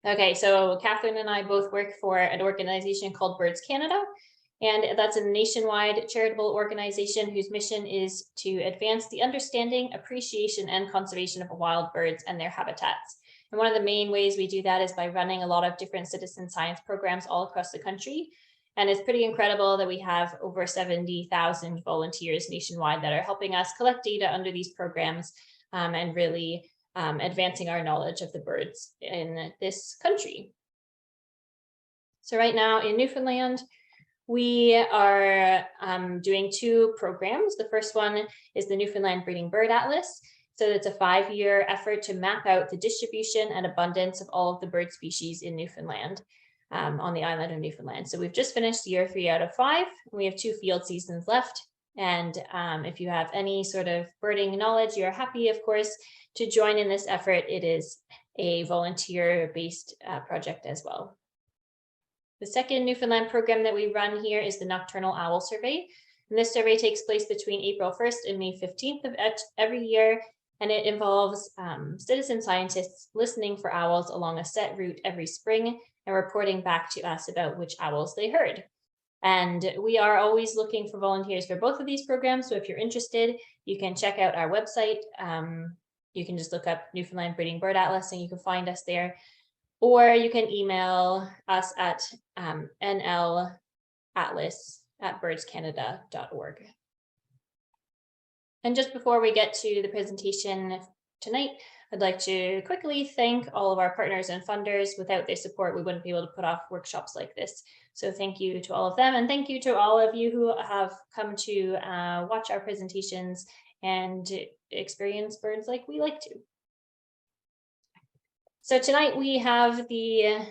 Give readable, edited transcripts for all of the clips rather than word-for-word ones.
Okay, so Catherine and I both work for an organization called Birds Canada, and that's a nationwide charitable organization whose mission is to advance the understanding, appreciation, and conservation of wild birds and their habitats. And one of the main ways we do that is by running a lot of different citizen science programs all across the country. And it's pretty incredible that we have over 70,000 volunteers nationwide that are helping us collect data under these programs and really advancing our knowledge of the birds in this country. So right now in Newfoundland, we are doing two programs. The first one is the Newfoundland Breeding Bird Atlas. So it's a 5-year effort to map out the distribution and abundance of all of the bird species in Newfoundland on the island of Newfoundland. So we've just finished year 3 out of 5. We have 2 field seasons left. And if you have any sort of birding knowledge, you're happy, of course, to join in this effort. It is a volunteer-based project as well. The second Newfoundland program that we run here is the Nocturnal Owl Survey. And this survey takes place between April 1st and May 15th of every year. And it involves citizen scientists listening for owls along a set route every spring and reporting back to us about which owls they heard. And we are always looking for volunteers for both of these programs. So if you're interested, you can check out our website. You can just look up Newfoundland Breeding Bird Atlas and you can find us there. Or you can email us at nlatlas@birdscanada.org. And just before we get to the presentation tonight, I'd like to quickly thank all of our partners and funders. Without their support, we wouldn't be able to put off workshops like this. So thank you to all of them. And thank you to all of you who have come to watch our presentations and experience birds like we like to. So tonight we have the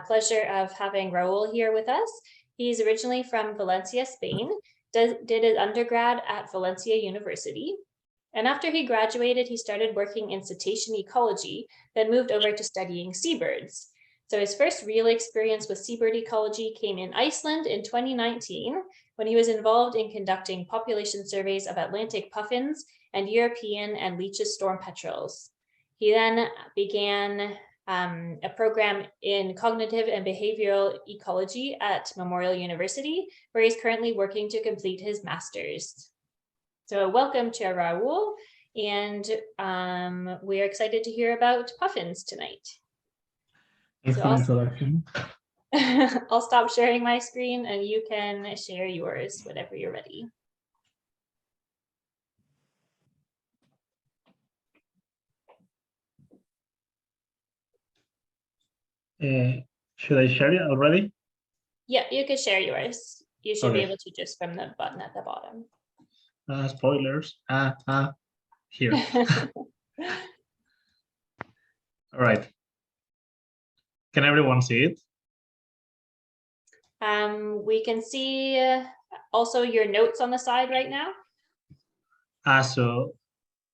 pleasure of having Raul here with us. He's originally from Valencia, Spain, did his undergrad at Valencia University. And after he graduated, he started working in cetacean ecology, then moved over to studying seabirds. So his first real experience with seabird ecology came in Iceland in 2019, when he was involved in conducting population surveys of Atlantic puffins and European and Leach's storm petrels. He then began a program in cognitive and behavioral ecology at Memorial University, where he's currently working to complete his master's. So welcome to Raul, and we are excited to hear about puffins tonight. Thanks for the introduction. I'll stop sharing my screen and you can share yours whenever you're ready. Should I share it already? Yeah, you can share yours. You should be Okay. able to just from the button at the bottom. Spoilers. Here. All right. Can everyone see it? We can see also your notes on the side right now. So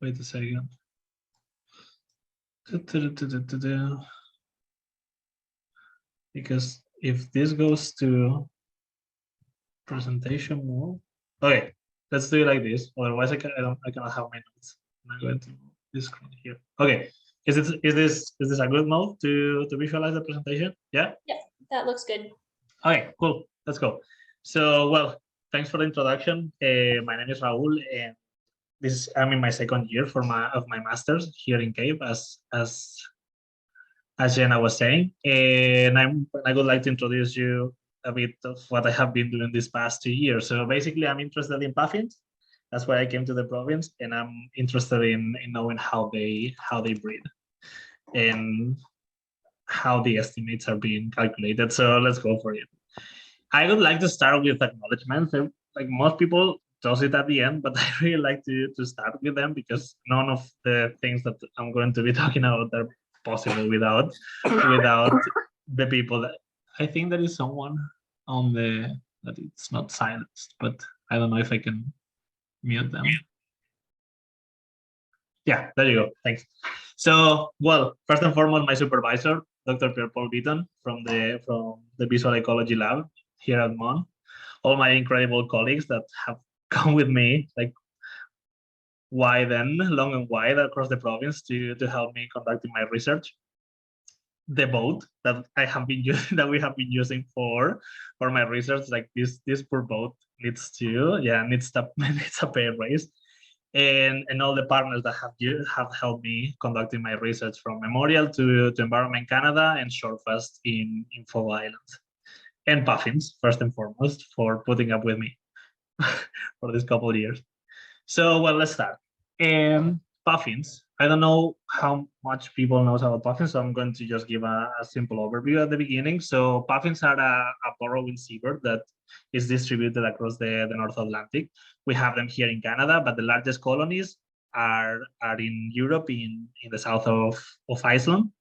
wait a second. Because if this goes to presentation mode, okay, let's do it like this. Otherwise, I cannot have my notes. I'm going to this screen here. Okay, is this a good mode to visualize the presentation? Yeah. Yeah, that looks good. Okay, cool. Let's go. So, well, thanks for the introduction. My name is Raul, and I'm in my second year of my master's here in Cape, as Jenna was saying, and I would like to introduce you a bit of what I have been doing these past 2 years. So basically, I'm interested in puffins. That's why I came to the province, and I'm interested in knowing how they breed and how the estimates are being calculated. So let's go for it. I would like to start with acknowledgements. Like most people does it at the end, but I really like to start with them because none of the things that I'm going to be talking about are possible without the people. That I think there is someone on that it's not silenced, but I don't know if I can mute them. Yeah, there you go. Thanks. So, well, first and foremost, my supervisor, Dr. Pierre-Paul Beaton from the Visual Ecology Lab here at MON, all my incredible colleagues that have come with me, like long and wide across the province to help me conducting my research. the boat that I have been using, that we have been using for my research. Like this poor boat needs to needs a pay raise. And all the partners that have helped me conducting my research, from Memorial to Environment Canada and Shortfast in Fogo Islands, and Puffins first and foremost for putting up with me for this couple of years. So, well, let's start. Puffins. I don't know how much people knows about puffins, so I'm going to just give a simple overview at the beginning. So puffins are a burrowing seabird that is distributed across the North Atlantic. We have them here in Canada, but the largest colonies are in Europe, in the south of Iceland.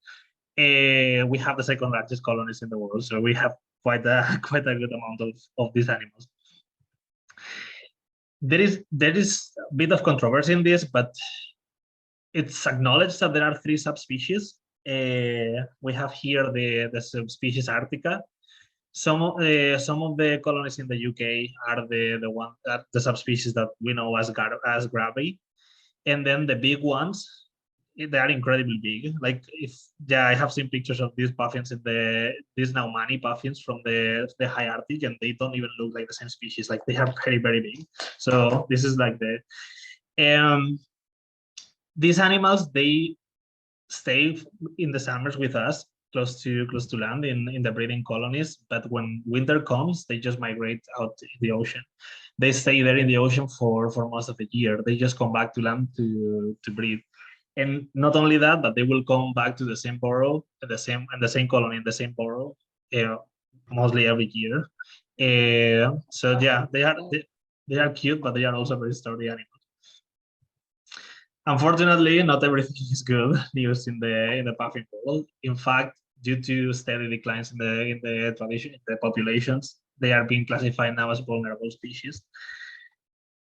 We have the second largest colonies in the world, so we have quite a good amount of these animals. There is a bit of controversy in this, but it's acknowledged that there are 3 subspecies. We have here the subspecies Arctica. Some of the colonies in the UK are the subspecies that we know as Gravy, and then the big ones, they are incredibly big. Like I have seen pictures of these puffins in these Naumani puffins from the high Arctic, and they don't even look like the same species. Like they are very, very big. So this is like these animals, they stay in the summers with us, close to land in the breeding colonies. But when winter comes, they just migrate out in the ocean. They stay there in the ocean for most of the year. They just come back to land to breed. And not only that, but they will come back to the same burrow, the same colony, in the same burrow, mostly every year. So yeah, they are cute, but they are also very sturdy animals. Unfortunately, not everything is good news in the puffin world. In fact, due to steady declines in the populations, they are being classified now as vulnerable species.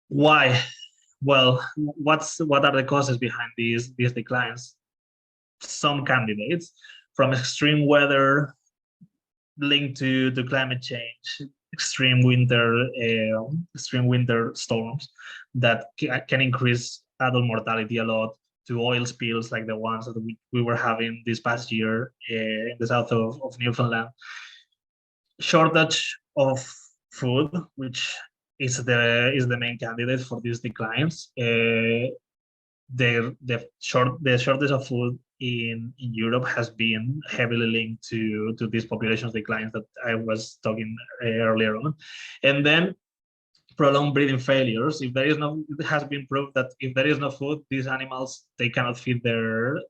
Why? Well, what are the causes behind these declines? Some candidates: from extreme weather linked to climate change, extreme winter storms that can increase adult mortality a lot, to oil spills like the ones that we were having this past year in the south of Newfoundland. Shortage of food, which is the main candidate for these declines. The shortage of food in Europe has been heavily linked to these populations declines that I was talking earlier on. And then prolonged breeding failures. It has been proved that if there is no food, these animals, they cannot feed their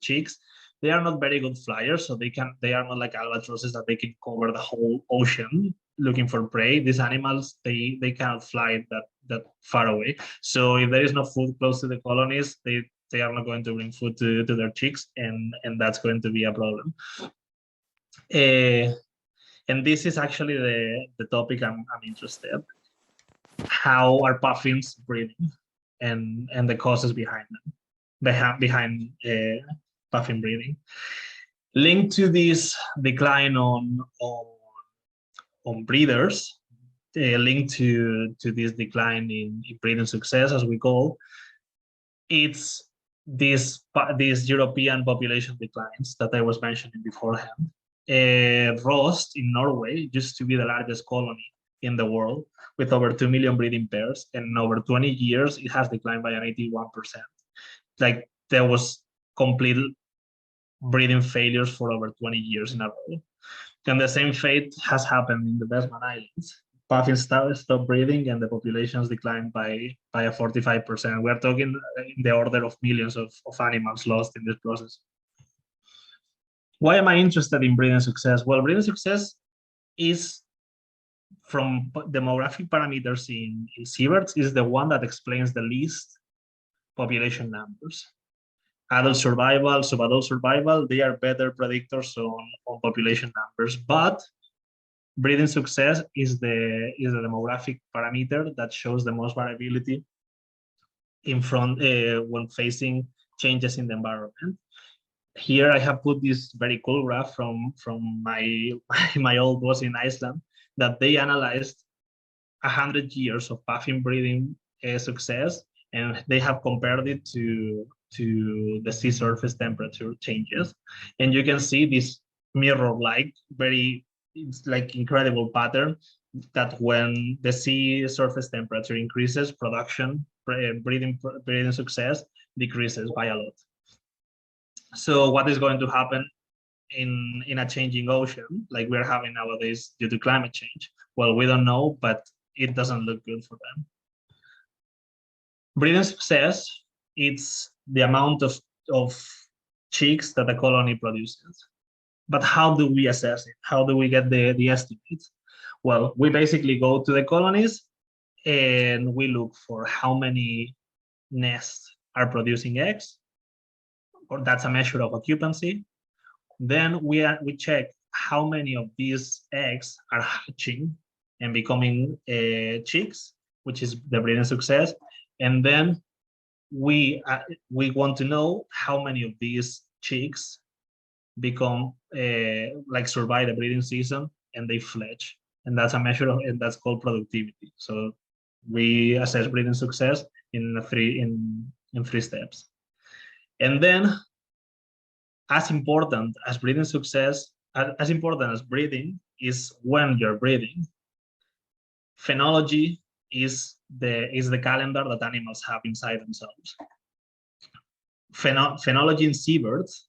chicks. They are not very good flyers, so they are not like albatrosses that they can cover the whole ocean looking for prey. These animals, they cannot fly that far away. So if there is no food close to the colonies, they are not going to bring food to their chicks, and that's going to be a problem. And this is actually the topic I'm interested in. How are puffins breeding, and the causes behind them, behind puffin breeding, linked to this decline on breeders, linked to this decline in breeding success, as we call. It's these European population declines that I was mentioning beforehand. Rost in Norway used to be the largest colony in the world, with over 2 million breeding pairs, and in over 20 years, it has declined by an 81%. Like there was complete breeding failures for over 20 years in a row. And the same fate has happened in the Tasman Islands. Puffins stopped breeding, and the populations declined by a 45%. We are talking in the order of millions of animals lost in this process. Why am I interested in breeding success? Well, breeding success is, from demographic parameters in seabirds, is the one that explains the least population numbers. Adult survival, subadult survival, they are better predictors on population numbers, but breeding success is the demographic parameter that shows the most variability in front when facing changes in the environment. Here I have put this very cool graph from my old boss in Iceland, that they analyzed 100 years of puffin breeding success, and they have compared it to to the sea surface temperature changes. And you can see this mirror-like, it's like incredible pattern that when the sea surface temperature increases, breeding success decreases by a lot. So what is going to happen in a changing ocean like we're having nowadays due to climate change? Well, we don't know, but it doesn't look good for them. Breeding success, it's the amount of chicks that a colony produces. But how do we assess it? How do we get the estimates? Well, we basically go to the colonies and we look for how many nests are producing eggs, or that's a measure of occupancy. Then we check how many of these eggs are hatching and becoming chicks, which is the breeding success. And then we want to know how many of these chicks become like survive the breeding season and they fledge. And that's a measure of, and that's called productivity. So we assess breeding success in three steps. And then as important as breeding success, as important as breeding is when you're breeding. Phenology is the calendar that animals have inside themselves. Phenology in seabirds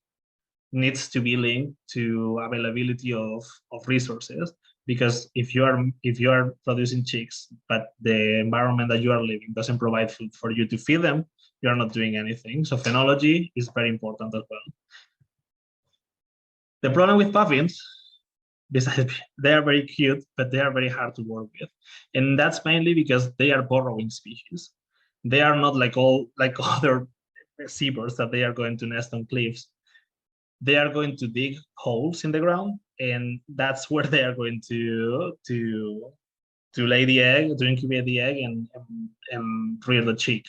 needs to be linked to availability of resources, because if you are producing chicks but the environment that you are living doesn't provide food for you to feed them, you're not doing anything. So phenology is very important as well. The problem with puffins, besides they are very cute, but they are very hard to work with, and that's mainly because they are burrowing species. They are not like other seabirds that they are going to nest on cliffs. They are going to dig holes in the ground, and that's where they are going to lay the egg, to incubate the egg, and rear the chick.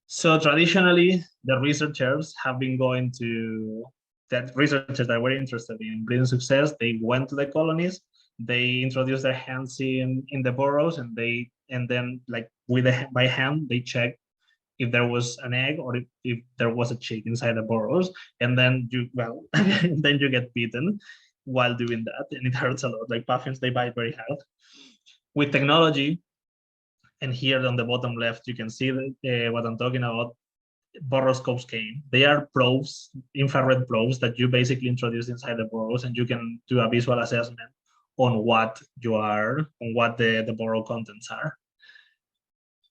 So traditionally, the researchers have been going to researchers that were interested in breeding success. They went to the colonies, they introduced their hands in the burrows, and then like by hand they checked if there was an egg or if there was a chick inside the burrows, and then then you get bitten while doing that, and it hurts a lot. Like puffins, they bite very hard. With technology, and here on the bottom left you can see what I'm talking about. Boroscopes came. They are probes, infrared probes that you basically introduce inside the burrows, and you can do a visual assessment on what the burrow contents are.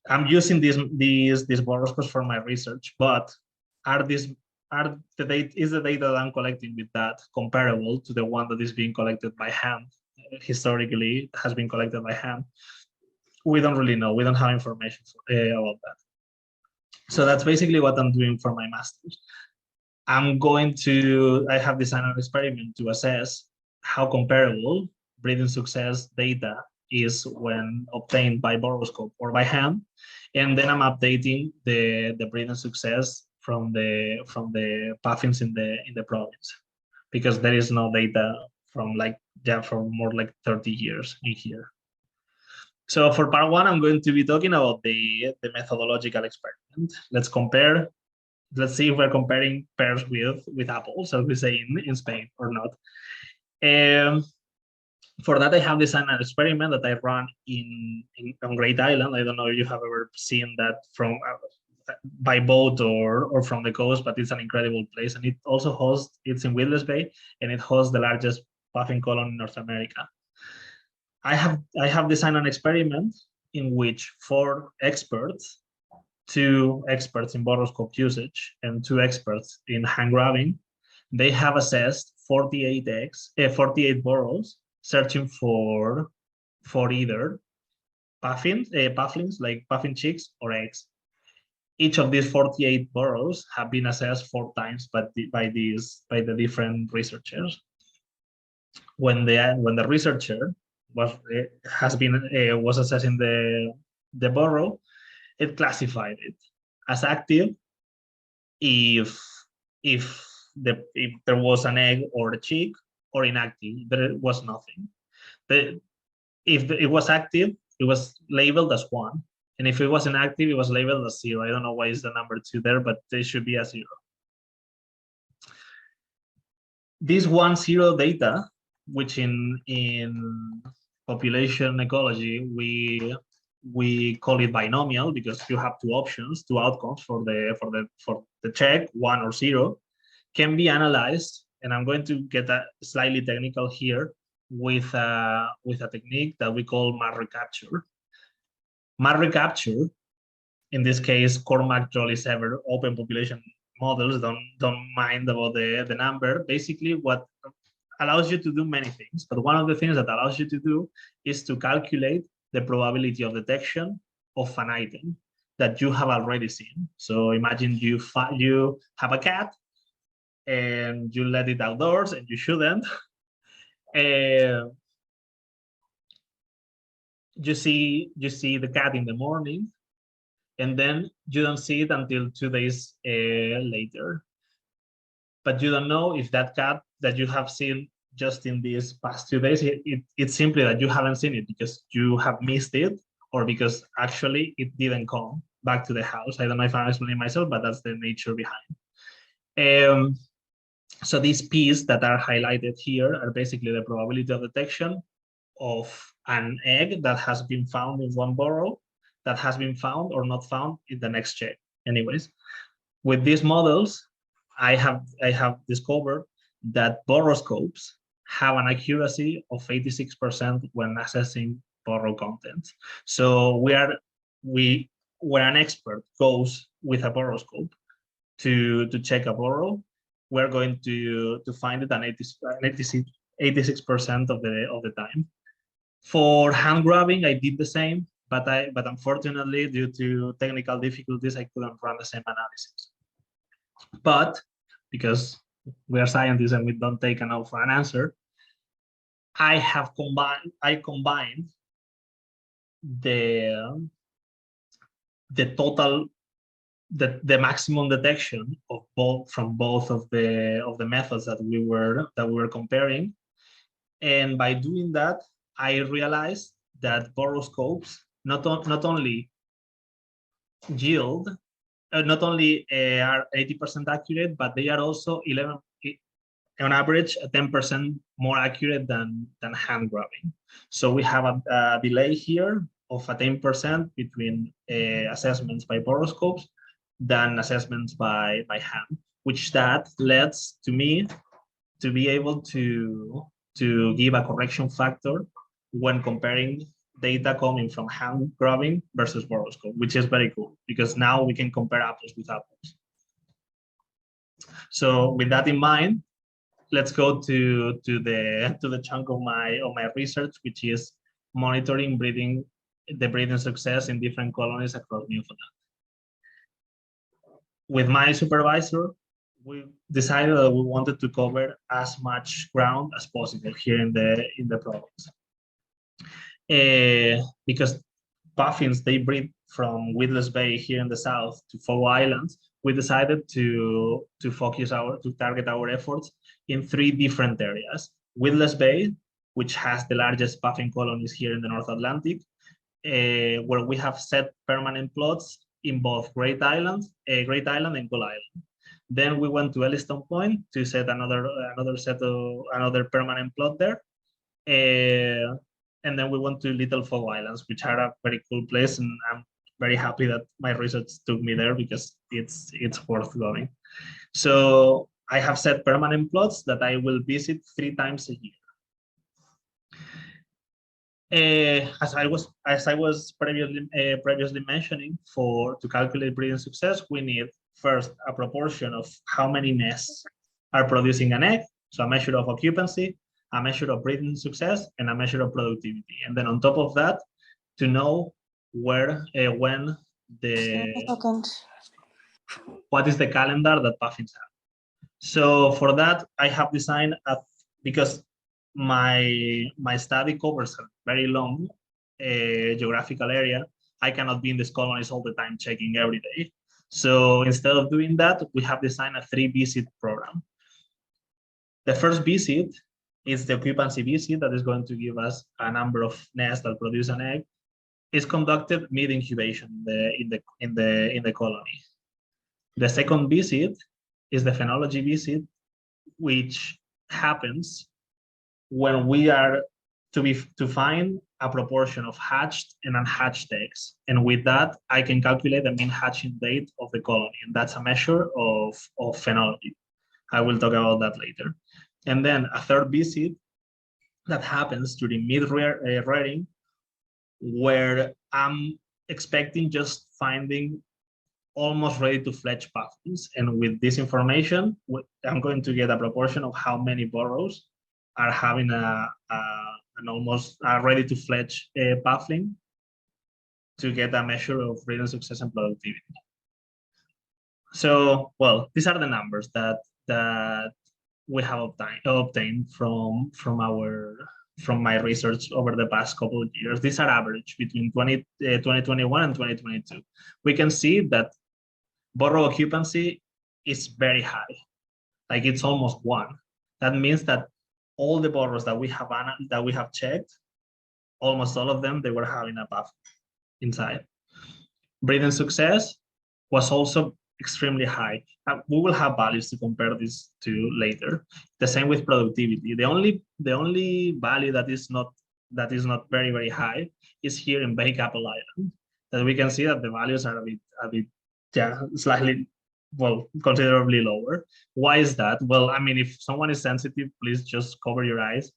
I'm using these boroscopes for my research, but is the data that I'm collecting with that comparable to the one that is being collected by hand? Historically, it has been collected by hand. We don't really know. We don't have information about that. So that's basically what I'm doing for my master's. I have designed an experiment to assess how comparable breeding success data is when obtained by boroscope or by hand, and then I'm updating the breeding success from the puffins in the province, because there is no data from for more like 30 years in here. So for part one, I'm going to be talking about the methodological experiment. Let's see if we're comparing pears with apples, as we say in Spain, or not. For that, I have designed an experiment that I run on Great Island. I don't know if you have ever seen that from by boat or from the coast, but it's an incredible place. And it also it's in Witless Bay, and it hosts the largest puffin colony in North America. I have designed an experiment in which 4 experts, 2 experts in boroscope usage and 2 experts in hand grabbing, they have assessed 48 burrows, searching for either puffins, like puffin chicks, or eggs. Each of these 48 burrows have been assessed 4 times by the different researchers. When the researcher was assessing the burrow, it classified it as active if there was an egg or a chick, or inactive, there was nothing. If it was active, it was labeled as 1, And if it wasn't active, it was labeled as 0. I don't know why is the number 2 there, but they should be a 0. This 1-0 data, which in population ecology, we call it binomial because you have 2 options, 2 outcomes for the check, 1 or 0, can be analyzed. And I'm going to get a slightly technical here with a technique that we call mass recapture. Mass recapture, in this case, Cormac, Jolly's ever open population models, don't mind about the number. Basically, what allows you to do many things, but one of the things that allows you to do is to calculate the probability of detection of an item that you have already seen. So imagine you have a cat and you let it outdoors and you shouldn't. You see the cat in the morning, and then you don't see it until 2 days later. But you don't know if that cat that you have seen just in these past 2 days, it's simply that you haven't seen it because you have missed it, or because actually it didn't come back to the house. I don't know if I'm explaining myself, but that's the nature behind. So these P's that are highlighted here are basically the probability of detection of an egg that has been found in one burrow, that has been found or not found in the next check. Anyways, with these models, I have discovered that boroscopes have an accuracy of 86% when assessing burrow contents. So when an expert goes with a boroscope to check a burrow, we're going to find it an 86% of the time. For hand grabbing, I did the same, but unfortunately, due to technical difficulties, I couldn't run the same analysis. But because we are scientists and we don't take a no for an answer, I combined the total, the maximum detection of from both of the methods that we were comparing. And by doing that, I realized that boroscopes not only yield, not only are 80% accurate, but they are also on average 10% more accurate than hand grabbing. So we have a delay here of a 10% between assessments by boroscopes than assessments by hand, which that leads to me to be able to give a correction factor when comparing data coming from hand grabbing versus boroscope, which is very cool because now we can compare apples with apples. So with that in mind, let's go to the chunk of my research, which is monitoring the breeding success in different colonies across Newfoundland. With my supervisor, we decided that we wanted to cover as much ground as possible here in the province. Because puffins, they breed from Weedless Bay here in the south to Fogo Islands, we decided to target our efforts in 3 different areas. Weedless Bay, which has the largest puffin colonies here in the North Atlantic, where we have set permanent plots in both Great Island and Gull Island. Then we went to Elliston Point to set another permanent plot there. And then we went to Little Fogo Islands, which are a very cool place, and I'm very happy that my research took me there because it's worth going. So I have set permanent plots that I will visit 3 times a year. As I was previously mentioning, to calculate breeding success, we need first a proportion of how many nests are producing an egg, so a measure of occupancy, a measure of breeding success, and a measure of productivity. And then on top of that, to know what is the calendar that puffins have. So for that, I have designed because my study covers a very long geographical area, I cannot be in these colonies all the time checking every day. So instead of doing that, we have designed a 3-visit program. The first visit is the occupancy visit that is going to give us a number of nests that produce an egg. is conducted mid-incubation in the colony. The second visit is the phenology visit, which happens when we are to find a proportion of hatched and unhatched eggs. And with that, I can calculate the mean hatching date of the colony. And that's a measure of phenology. I will talk about that later. And then a third visit that happens during mid-rearing, where I'm expecting just finding almost ready to fledge puffins. And with this information, I'm going to get a proportion of how many burrows are having an almost ready to fledge puffin to get a measure of breeding success and productivity. So, well, these are the numbers that we have obtained from my research over the past couple of years. These are average between 2021 and 2022. We can see that burrow occupancy is very high, like it's almost 1. That means that all the burrows that we have checked, almost all of them, they were having a puffin inside. Breeding success was also extremely high. We will have values to compare this to later. The same with productivity. The only value that is not very, very high is here in Bake Apple Island, that we can see that the values are a bit slightly, well, considerably lower. Why is that? Well, I mean, if someone is sensitive, please just cover your eyes,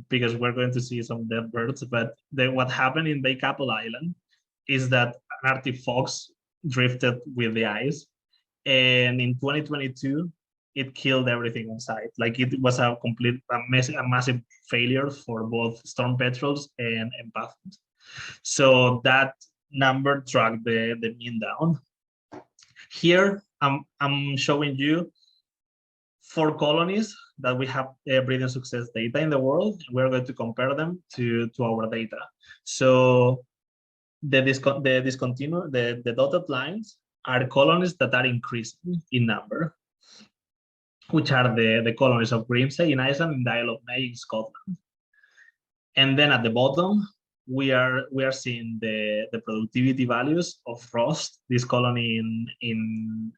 because we're going to see some dead birds. But what happened in Bake Apple Island is that an Arctic fox drifted with the ice, and in 2022, it killed everything on site. Like, it was a massive failure for both storm petrels and puffins. So that number dragged the mean down. Here, I'm showing you 4 colonies that we have breeding success data in the world. We're going to compare them to our data. So the dotted lines are colonies that are increasing in number, which are the colonies of Grimsay in Iceland and the Isle of May in Scotland. And then at the bottom, we are seeing the productivity values of Frost, this colony in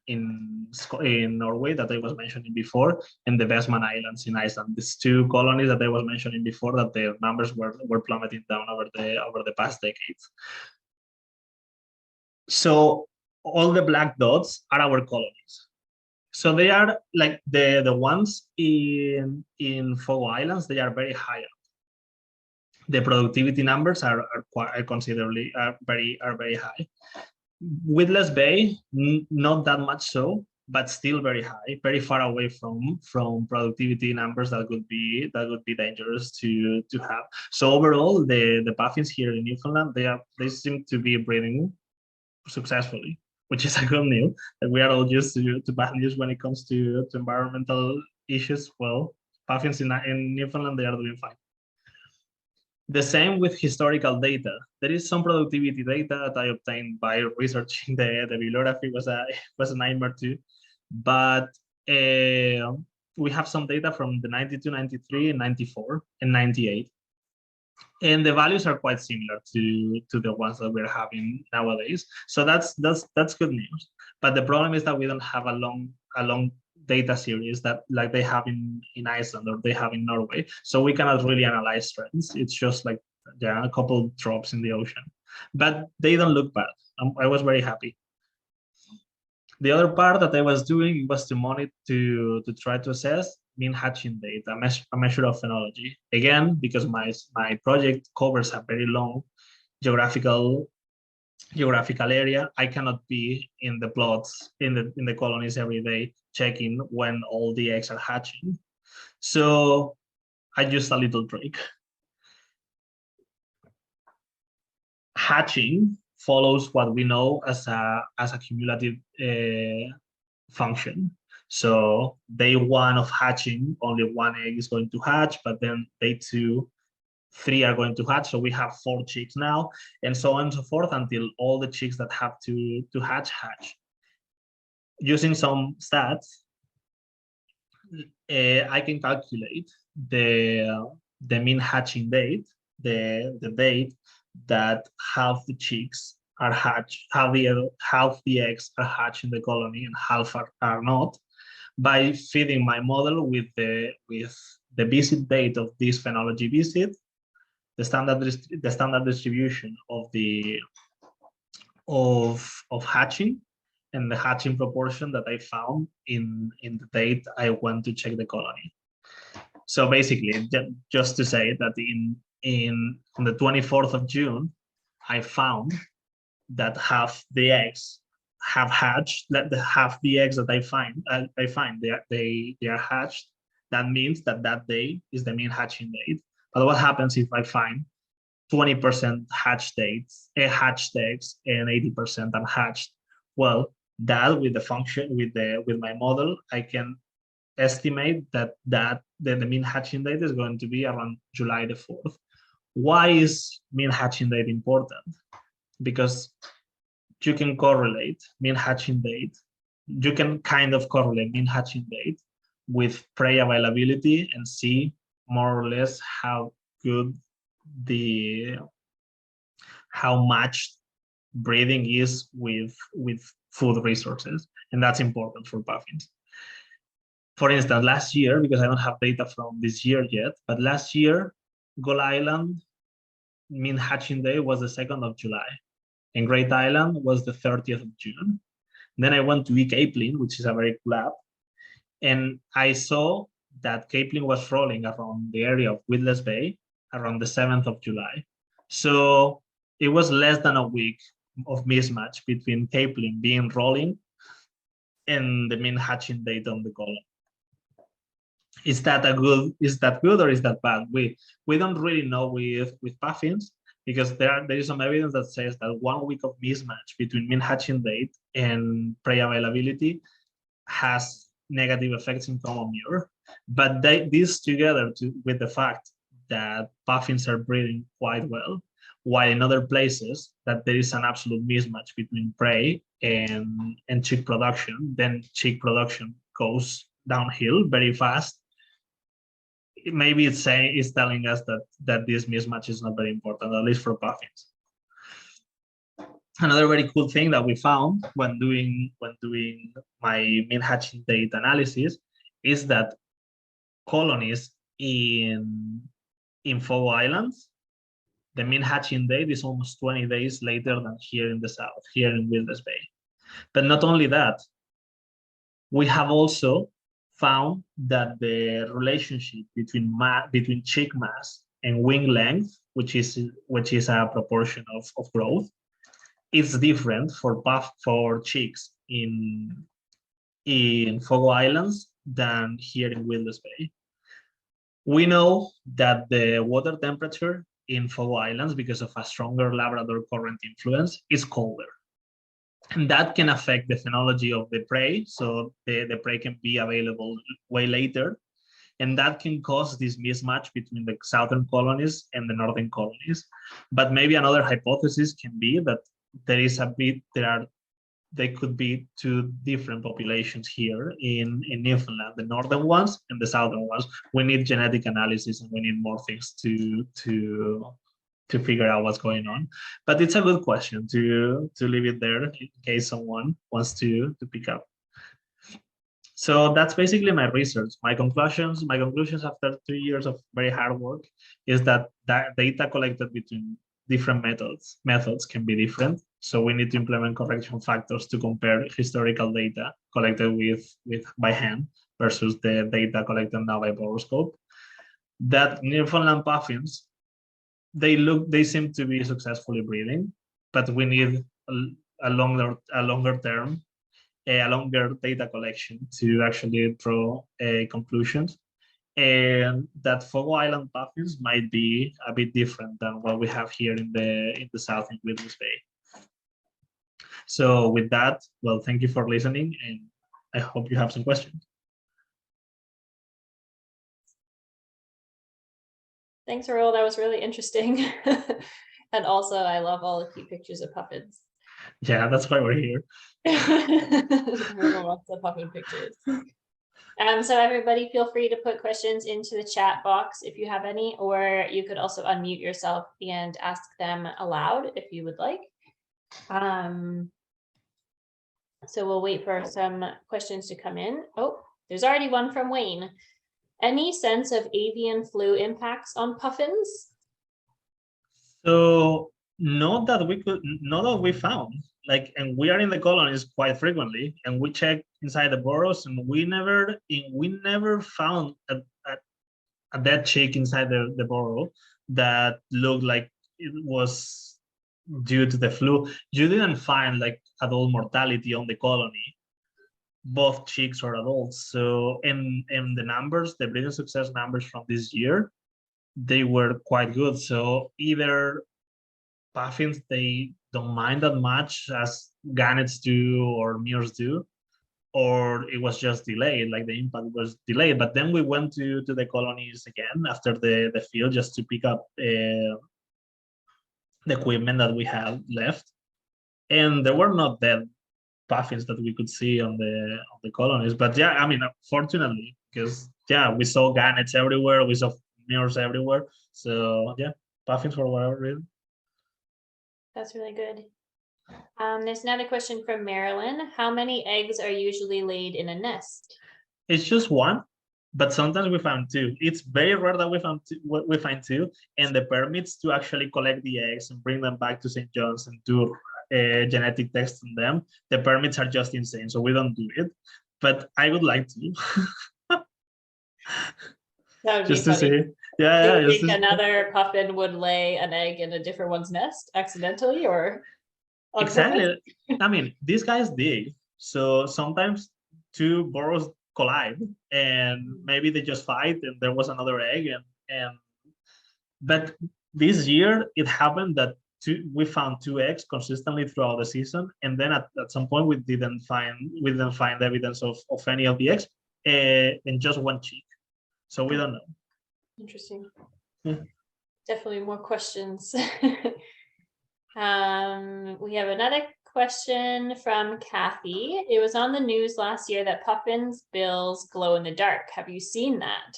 Norway that I was mentioning before, and the Westman Islands in Iceland. These 2 colonies that I was mentioning before, that their numbers were plummeting down over the past decades. So all the black dots are our colonies. So they are like the ones in Fogo Islands. They are very high up. The productivity numbers are considerably very high. Witless Bay, not that much so, but still very high, very far away from productivity numbers that would be dangerous to have. So overall, the puffins here in Newfoundland, they seem to be breeding successfully, which is a good news. And we are all used to bad news when it comes to environmental issues. Well, puffins in Newfoundland, they are doing fine. The same with historical data. There is some productivity data that I obtained by researching the bibliography. Was a nightmare too, but we have some data from the 92, 93, and 94, and 98. And the values are quite similar to the ones that we're having nowadays. So that's good news. But the problem is that we don't have a long data series that like they have in Iceland or they have in Norway. So we cannot really analyze trends. It's just like a couple drops in the ocean, but they don't look bad. I was very happy. The other part that I was doing was to monitor, to try to assess mean hatching date, a measure of phenology. Again, because my project covers a very long geographical area, I cannot be in the plots, in the colonies every day, checking when all the eggs are hatching. So I used a little trick. Hatching follows what we know as a cumulative function. So day 1 of hatching, only 1 egg is going to hatch, but then day 2, 3 are going to hatch. So we have 4 chicks now, and so on and so forth until all the chicks that have to hatch. Using some stats, I can calculate the mean hatching date, the date that half the chicks are hatched, half the eggs are hatched in the colony and half are not, by feeding my model with the visit date of this phenology visit, the standard distribution of the of hatching, and the hatching proportion that I found in the date I went to check the colony. So basically, just to say that on the 24th of June, I found that half the eggs have hatched. That half the eggs that I find they are hatched. That means that day is the mean hatching date. But what happens if I find 20% hatched eggs and 80% unhatched? Well, that with the function with my model, I can estimate that the mean hatching date is going to be around July the 4th. Why is mean hatching date important? Because you can correlate mean hatching date. You can kind of correlate mean hatching date with prey availability and see more or less how good how matched breeding is with food resources, and that's important for puffins. For instance, last year, because I don't have data from this year yet, but last year, Gull Island mean hatching day was the 2nd of July, and Great Island was the 30th of June. Then I went to eCapelin, which is a very cool app, and I saw that capelin was rolling around the area of Witless Bay around the 7th of July. So it was less than a week of mismatch between capelin being rolling and the mean hatching date on the colony. Is that good or is that bad? We don't really know with puffins, because there is some evidence that says that 1 week of mismatch between mean hatching date and prey availability has negative effects in common mure. But these together with the fact that puffins are breeding quite well, while in other places that there is an absolute mismatch between prey and chick production, then chick production goes downhill very fast. Maybe it's telling us that this mismatch is not very important, at least for puffins. Another very cool thing that we found when doing my mean hatching date analysis is that colonies in Fogo Islands, the mean hatching date is almost 20 days later than here in the south, here in Witless Bay. But not only that, we have also found that the relationship between chick mass and wing length, which is a proportion of growth, is different for chicks in Fogo Islands than here in Witless Bay. We know that the water temperature in Fogo Islands, because of a stronger Labrador current influence, is colder. And that can affect the phenology of the prey, so the prey can be available way later, and that can cause this mismatch between the southern colonies and the northern colonies. But maybe another hypothesis can be that there could be two different populations here in Newfoundland, the northern ones and the southern ones. We need genetic analysis and we need more things to figure out what's going on. But it's a good question to leave it there in case someone wants to pick up. So that's basically my research. My conclusions after 2 years of very hard work is that data collected between different methods can be different. So we need to implement correction factors to compare historical data collected by hand versus the data collected now by boroscope. That Newfoundland puffins, they seem to be successfully breeding, but we need a longer data collection to actually draw conclusions. And that Fogo Island puffins might be a bit different than what we have here in the south in Witless Bay. So with that, well, thank you for listening, and I hope you have some questions. Thanks, Raul. That was really interesting. And also, I love all the cute pictures of puffins. Yeah, that's why we're here. Everyone wants the puffin pictures. So everybody feel free to put questions into the chat box if you have any, or you could also unmute yourself and ask them aloud if you would like. So we'll wait for some questions to come in. Oh, there's already one from Wayne. Any sense of avian flu impacts on puffins? So not that we found, like, and we are in the colonies quite frequently, and we check inside the burrows, and we never found a dead chick inside the burrow that looked like it was due to the flu. You didn't find like adult mortality on the colony, both chicks or adults. So in the numbers, the breeding success numbers from this year, they were quite good. So either puffins, they don't mind that much as gannets do or mures do, or it was just delayed, like the impact was delayed. But then we went to the colonies again after the field just to pick up the equipment that we had left. And there were not dead puffins that we could see on the colonies. But yeah, I mean, fortunately, because yeah, we saw gannets everywhere, we saw mures everywhere. So yeah, puffins for whatever reason. That's really good. There's another question from Marilyn. How many eggs are usually laid in a nest? It's just one, but sometimes we found two. It's very rare that we find two, and the permits to actually collect the eggs and bring them back to St. John's and do genetic tests on them, the permits are just insane, so we don't do it. But I would like to. That would just be to funny. see. Yeah, Do you think another puffin would lay an egg in a different one's nest accidentally or on exactly. purpose? I mean, these guys dig, so sometimes two burrows collide, and maybe they just fight, and there was another egg, and but this year it happened that we found two eggs consistently throughout the season, and then at some point we didn't find evidence of any of the eggs, and just one chick. So we don't know. Interesting. Yeah. Definitely more questions. We have another question from Kathy. It was on the news last year that puffins' bills glow in the dark. Have you seen that?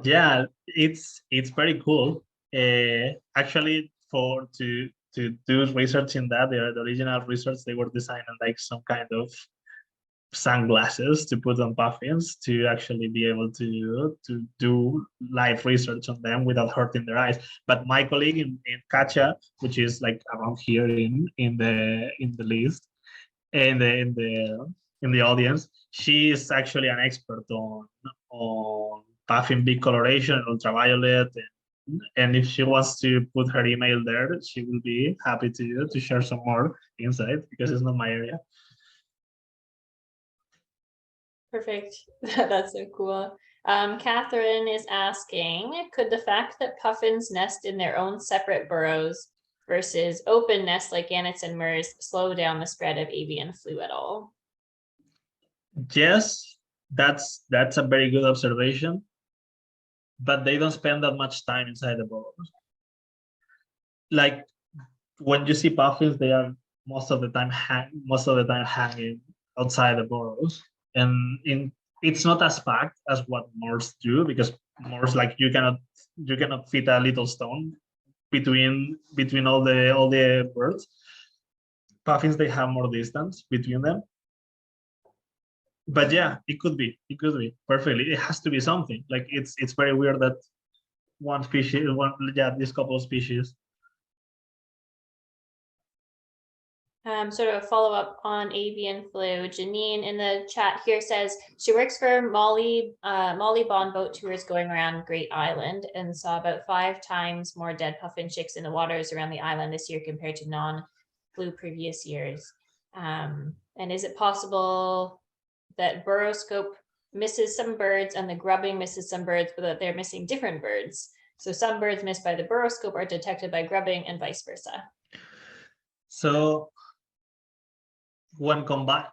Yeah, it's very cool. Actually, to do research in that, the original research, they were designing like some kind of sunglasses to put on puffins to actually be able to do live research on them without hurting their eyes. But my colleague in Kacha, which is like around here in the list, in the audience, she is actually an expert on puffin beak coloration, ultraviolet, and if she wants to put her email there, she will be happy to share some more insight because it's not my area. Perfect. That's so cool. Catherine is asking, could the fact that puffins nest in their own separate burrows versus open nests like gannets and murs slow down the spread of avian flu at all? Yes, that's a very good observation, but they don't spend that much time inside the burrows. Like when you see puffins, they are most of the time hanging outside the burrows, and it's not as packed as what murs do, because murs, like, you cannot fit a little stone between all the birds. Puffins, they have more distance between them. But yeah, it could be perfectly. It has to be something. Like it's very weird that this couple of species. Sort of a follow-up on avian flu. Janine in the chat here says she works for Molly Bond Boat Tours going around Great Island and saw about 5 times more dead puffin chicks in the waters around the island this year compared to non-flu previous years. And is it possible that burrowscope misses some birds and the grubbing misses some birds, but that they're missing different birds? So some birds missed by the burrowscope are detected by grubbing and vice versa. So when combined,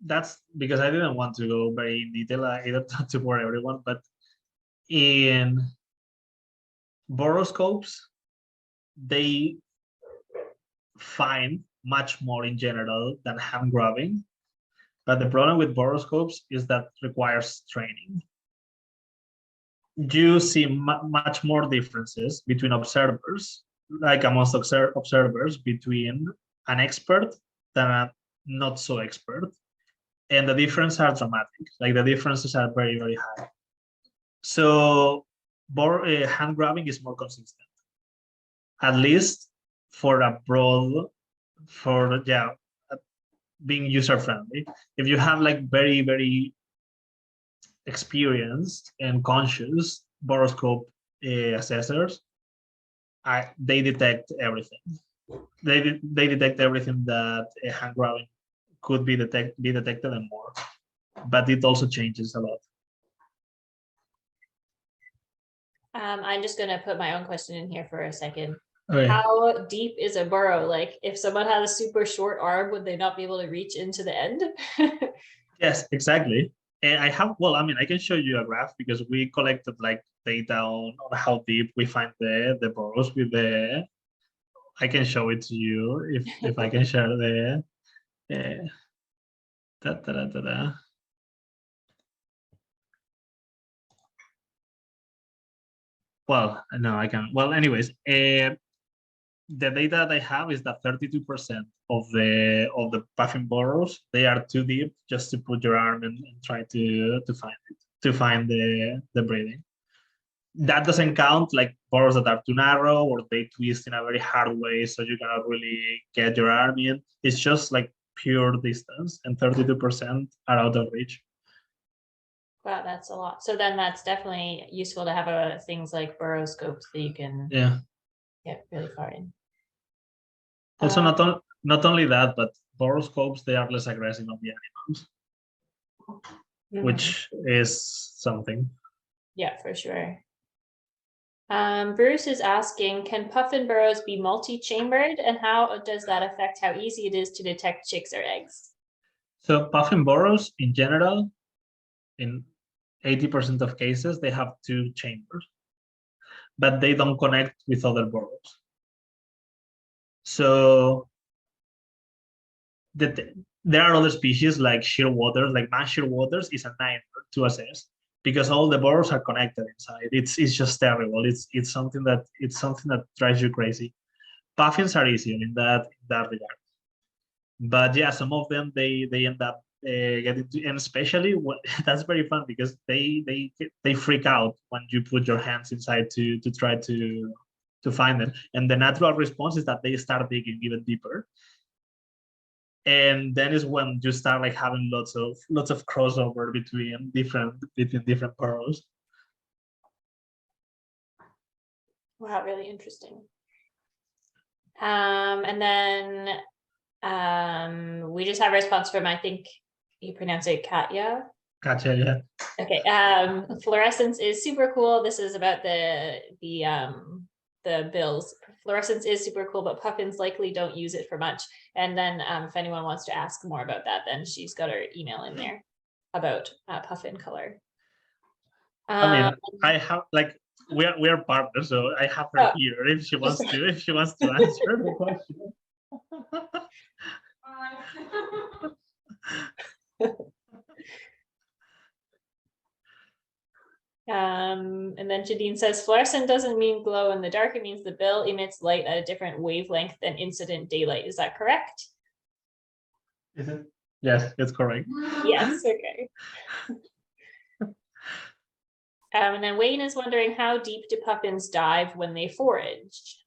that's because I didn't want to go very in detail either to bore everyone, but in burrowscopes, they find much more in general than hand grabbing. But the problem with boroscopes is that requires training. You see much more differences between observers, like amongst observers, between an expert than a not so expert. And the differences are dramatic. Like the differences are very, very high. So hand grabbing is more consistent, at least for a broad, being user friendly. If you have like very, very experienced and conscious boroscope assessors, they detect everything. They detect everything that hand grabbing could be detected and more, but it also changes a lot. I'm just going to put my own question in here for a second. Okay. How deep is a burrow? Like if someone had a super short arm, would they not be able to reach into the end? Yes, exactly. And I have, well, I mean, I can show you a graph because we collected like data on how deep we find the burrows with the, I can show it to you if I can share the, da, da, da, da, da. Well, no, I can. Well, anyways, the data that I have is that 32% of the puffin burrows, they are too deep just to put your arm and try to find it, to find the breathing. That doesn't count like burrows that are too narrow or they twist in a very hard way, so you cannot really get your arm in. It's just like pure distance, and 32% are out of reach. Wow, that's a lot. So then that's definitely useful to have things like burrowscopes that you can get really far in. Also, not only that, but boroscopes, they are less aggressive on the animals, which is something. Yeah, for sure. Bruce is asking, can puffin burrows be multi-chambered, and how does that affect how easy it is to detect chicks or eggs? So puffin burrows, in general, in 80% of cases, they have 2 chambers, but they don't connect with other burrows. So there are other species like shearwaters, like man shearwaters is a nightmare to assess because all the burrows are connected inside. It's just terrible. It's something that drives you crazy. Puffins are easier in that regard, but yeah, some of them they end up getting to, and especially when, that's very fun because they freak out when you put your hands inside to try to find them, and the natural response is that they start digging even deeper. And then is when you start like having lots of crossover between different burrows. Wow, really interesting. And then we just have a response from, I think you pronounce it Katya. Katya, yeah. Okay. Fluorescence is super cool. This is about the bills. Fluorescence is super cool, but puffins likely don't use it for much. And then if anyone wants to ask more about that, then she's got her email in there about puffin color. I mean, I have like we are partners, so I have her here if she wants to answer the question. And then Jadine says, fluorescent doesn't mean glow in the dark. It means the bill emits light at a different wavelength than incident daylight. Is that correct? Is it? Yes, it's correct. Yes, okay. And then Wayne is wondering, how deep do puffins dive when they forage?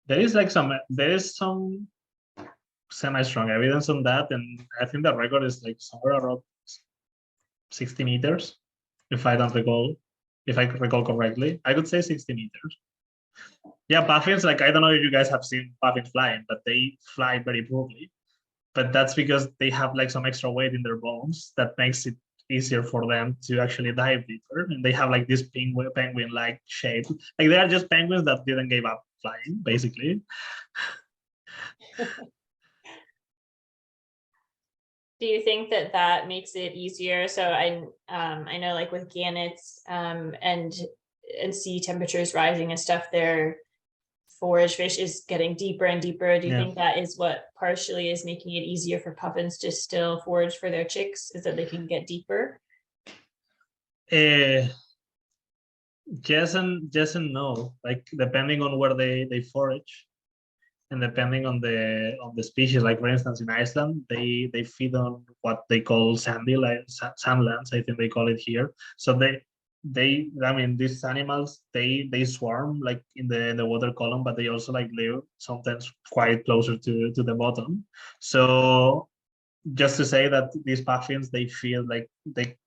There is some semi-strong evidence on that, and I think the record is like somewhere around 60 meters, if I recall correctly. I could say 60 meters. Yeah, puffins, like I don't know if you guys have seen puffins flying, but they fly very poorly. But that's because they have like some extra weight in their bones that makes it easier for them to actually dive deeper. And they have like this penguin-like shape. Like they are just penguins that didn't give up flying, basically. Do you think that makes it easier? So I know like with gannets and sea temperatures rising and stuff, they're forage fish is getting deeper and deeper. Do you Yeah. think that is what partially is making it easier for puffins to still forage for their chicks, is that they can get deeper? Yes and no. Like depending on where they forage, and depending on the species. Like for instance, in Iceland, they feed on what they call sandy, like sandlands, I think they call it here. So they I mean, these animals, they swarm like in the water column, but they also like live sometimes quite closer to the bottom. So just to say that these puffins, they feel like they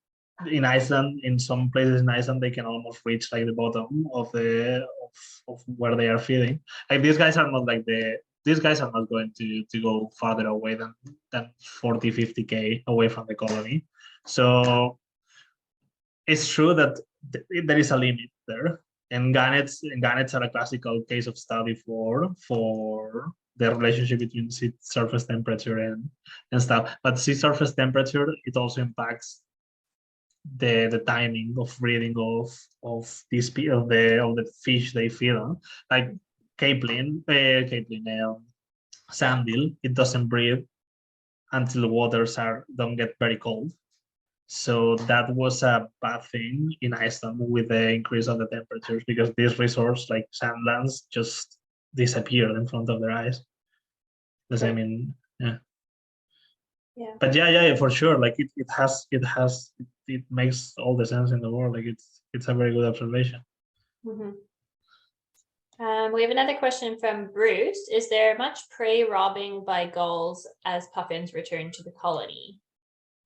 in Iceland, in some places in Iceland, they can almost reach like the bottom of of where they are feeding. Like these guys are not like these guys are not going to go farther away than 40, 50K away from the colony. So it's true that there is a limit there. And gannets are a classical case of study for the relationship between sea surface temperature and stuff. But sea surface temperature, it also impacts the timing of breeding of this of the fish they feed on. Like sandeel, it doesn't breed until the waters don't get very cold. So that was a bad thing in Iceland with the increase of the temperatures, because this resource, like sandlands, just disappeared in front of their eyes. The same in yeah. Yeah. But yeah, for sure. Like it makes all the sense in the world. Like it's a very good observation. Mm-hmm. We have another question from Bruce. Is there much prey robbing by gulls as puffins return to the colony?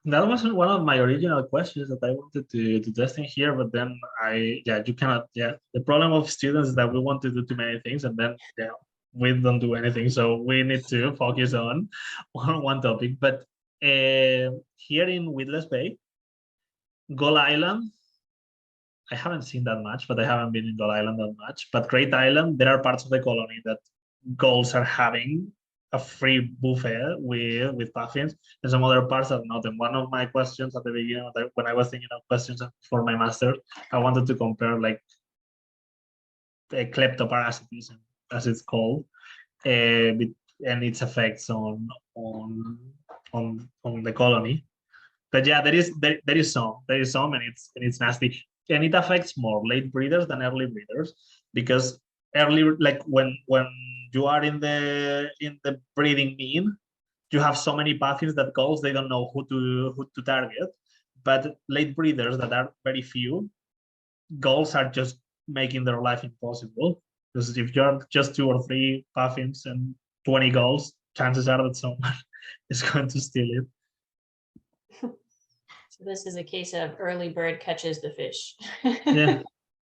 That wasn't one of my original questions that I wanted to test in here, but then you cannot. Yeah, the problem of students is that we want to do too many things, and then we don't do anything. So we need to focus on one topic. But here in Witless Bay, Gull Island, I haven't seen that much, but I haven't been in Gull Island that much. But Great Island, there are parts of the colony that gulls are having a free buffet with puffins, and some other parts are not. And one of my questions at the beginning, when I was thinking of questions for my master, I wanted to compare like kleptoparasitism, as it's called, and its effects on the colony. But yeah, there is some, and it's nasty, and it affects more late breeders than early breeders, because early, like when you are in the breeding mean, you have so many puffins that gulls, they don't know who to target. But late breeders that are very few, gulls are just making their life impossible, because if you're just 2 or 3 puffins and 20 gulls, chances are that someone is going to steal it. So this is a case of early bird catches the fish.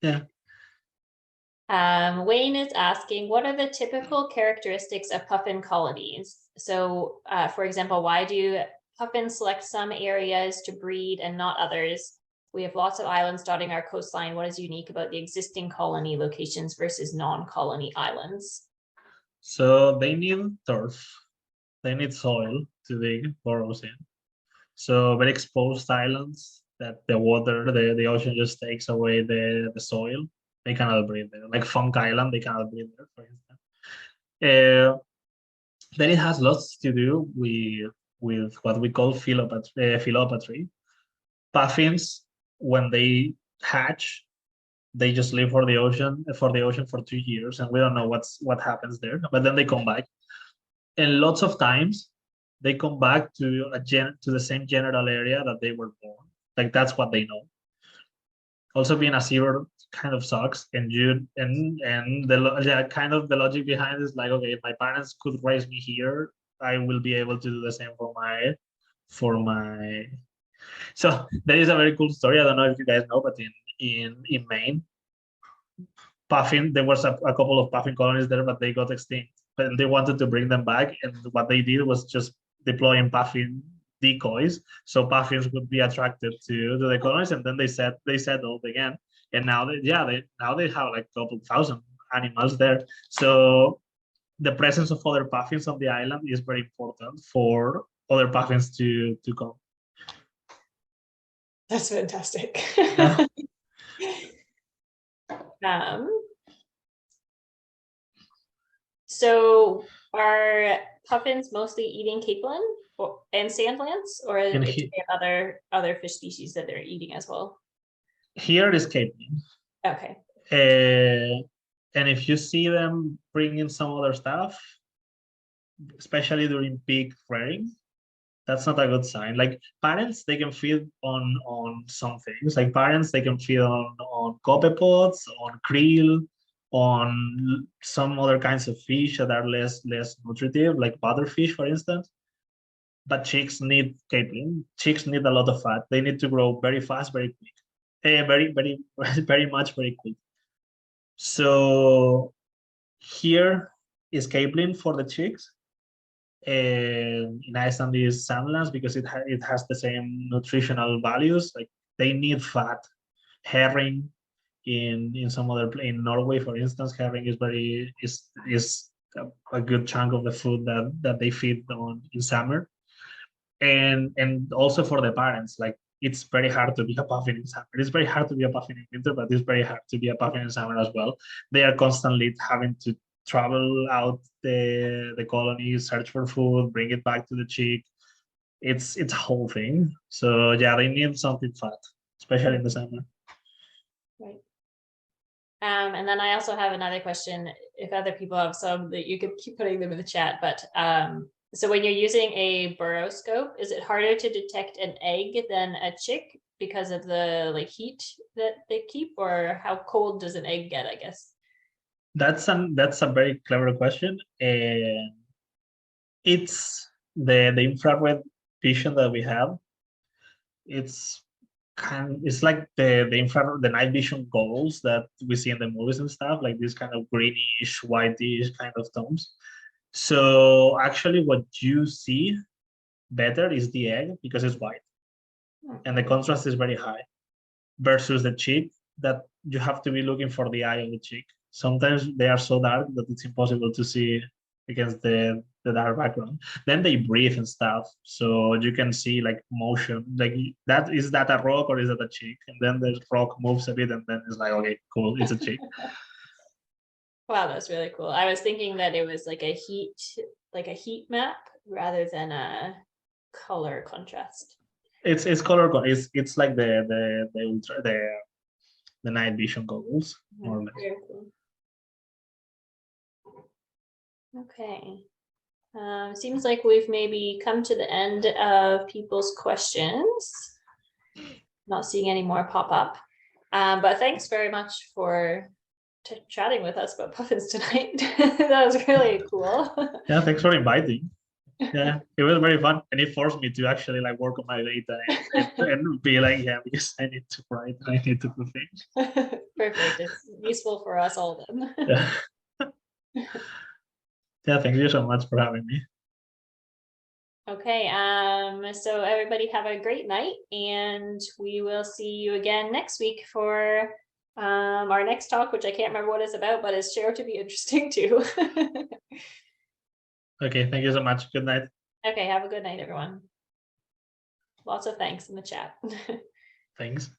Yeah. Wayne is asking, what are the typical characteristics of puffin colonies? So, for example, why do puffins select some areas to breed and not others? We have lots of islands dotting our coastline. What is unique about the existing colony locations versus non-colony islands? So they need turf, they need soil to dig burrows in. So very exposed islands that the ocean just takes away the soil. They cannot breathe there. Like Funk Island, they cannot breathe there, for instance. Then it has lots to do with what we call philopatry. Puffins, when they hatch, they just live for the ocean for 2 years, and we don't know what happens there. But then they come back, and lots of times they come back to the same general area that they were born. Like that's what they know. Also, being a seabird kind of sucks, and the logic behind it is like, okay, if my parents could raise me here, I will be able to do the same for my. So there is a very cool story. I don't know if you guys know, but in Maine, puffin, there was a couple of puffin colonies there, but they got extinct. But they wanted to bring them back, and what they did was just deploying puffin decoys, so puffins would be attracted to the colonies, and then they settled again. And now they have like a couple thousand animals there. So the presence of other puffins on the island is very important for other puffins to come. That's fantastic. Yeah. So are puffins mostly eating capelin and sandlance, or And do they have other fish species that they're eating as well? here is capelin. Okay. And if you see them bringing some other stuff, especially during peak rearing, that's not a good sign. Like parents, they can feed on some things. Like parents, they can feed on copepods, on krill, on some other kinds of fish that are less nutritive, like butterfish, for instance. But chicks need capelin. Chicks need a lot of fat. They need to grow very fast, very quick, very very much very quick. So here is capelin for the chicks. And in Iceland is sandlance because it has the same nutritional values. Like they need fat. Herring in some other in Norway, for instance, herring is a good chunk of the food that they feed on in summer. And also for the parents, like it's very hard to be a puffin in summer. It's very hard to be a puffin in winter, but it's very hard to be a puffin in summer as well. They are constantly having to travel out the colony, search for food, bring it back to the chick. It's a whole thing. So yeah, they need something fat, especially in the summer. Right. And then I also have another question. If other people have some, that you could keep putting them in the chat. But so when you're using a buroscope, is it harder to detect an egg than a chick because of the like heat that they keep, or how cold does an egg get, I guess? That's a very clever question. And it's the infrared vision that we have. It's like the infrared, the night vision goggles that we see in the movies and stuff, like this kind of greenish, whitish kind of tones. So actually what you see better is the egg because it's white and the contrast is very high versus the chick that you have to be looking for the eye of the chick. Sometimes they are so dark that it's impossible to see against the dark background. Then they breathe and stuff, so you can see like motion. Like that, is that a rock or is that a chick? And then the rock moves a bit, and then it's like, okay, cool, it's a chick. Wow, that's really cool. I was thinking that it was like a heat map rather than a color contrast. It's color. It's like the night vision goggles, more or less. Very cool. Okay. Seems like we've maybe come to the end of people's questions. Not seeing any more pop up. But thanks very much for chatting with us about puffins tonight. That was really cool. Yeah, thanks for inviting. Yeah, it was very fun, and it forced me to actually like work on my data and be like, yeah, because I need to write, I need to do things. Perfect. It's useful for us all then. Yeah. Yeah, thank you so much for having me. Okay, so everybody have a great night, and we will see you again next week for our next talk, which I can't remember what it's about, but it's sure to be interesting too. Okay, thank you so much. Good night. Okay, have a good night, everyone. Lots of thanks in the chat. Thanks.